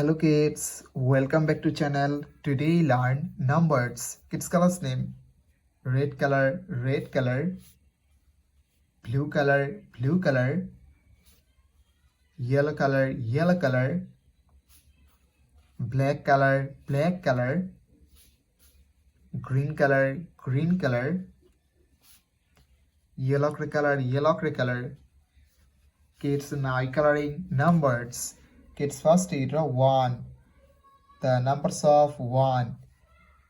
Hello kids, welcome back to channel. Today learn numbers. Kids colors name red color, blue color, yellow color, black color, green color, yellow color. Kids now coloring numbers. Kids first draw 1, the numbers of 1,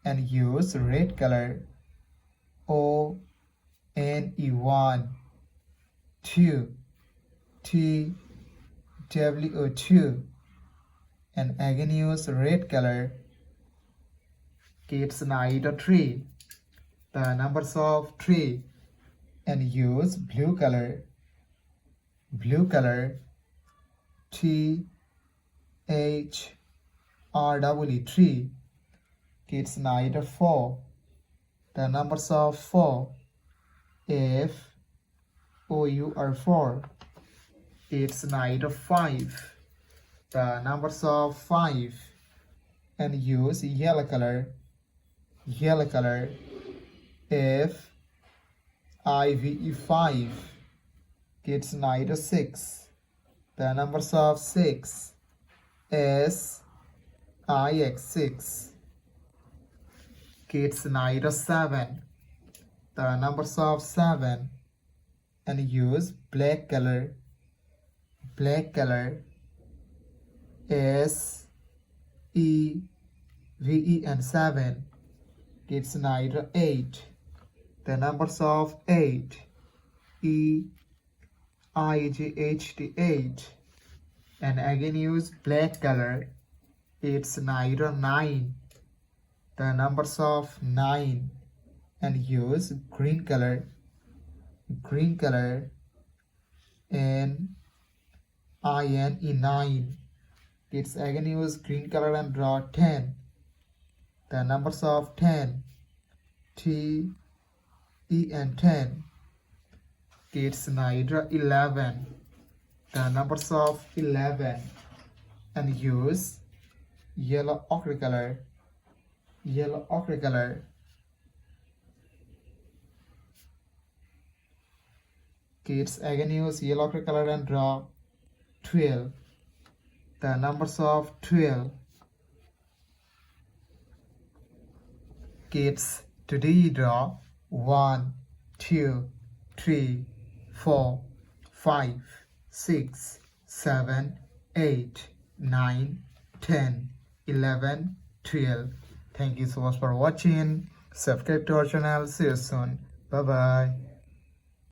and use red color O N E 1, 2 T W O 2, and again use red color. Kids now draw 3, the numbers of 3, and use blue color T H R W E 3. Kids now draw 4, the numbers of 4, F O U R 4. Kids now draw 5, the numbers of 5, and use yellow color F I V E 5. Kids now draw 6, the numbers of 6, S I X 6. Kids now draw 7, the numbers of 7, and use black color S E V E and 7. Kids now draw 8, the numbers of 8, E I G H T 8, and again use black color. It's now draw 9, the numbers of 9, and use green color N I N E 9. It's again use green color and draw 10, the numbers of 10, T E N 10. Kids now draw 11, the numbers of 11, and use yellow ochre color Kids again use yellow ochre color and draw 12, the numbers of 12. Kids today draw 1 2 3 4 5 6 7 8 9 10 11 12. Thank you so much for watching. Subscribe to our channel. See you soon. Bye bye.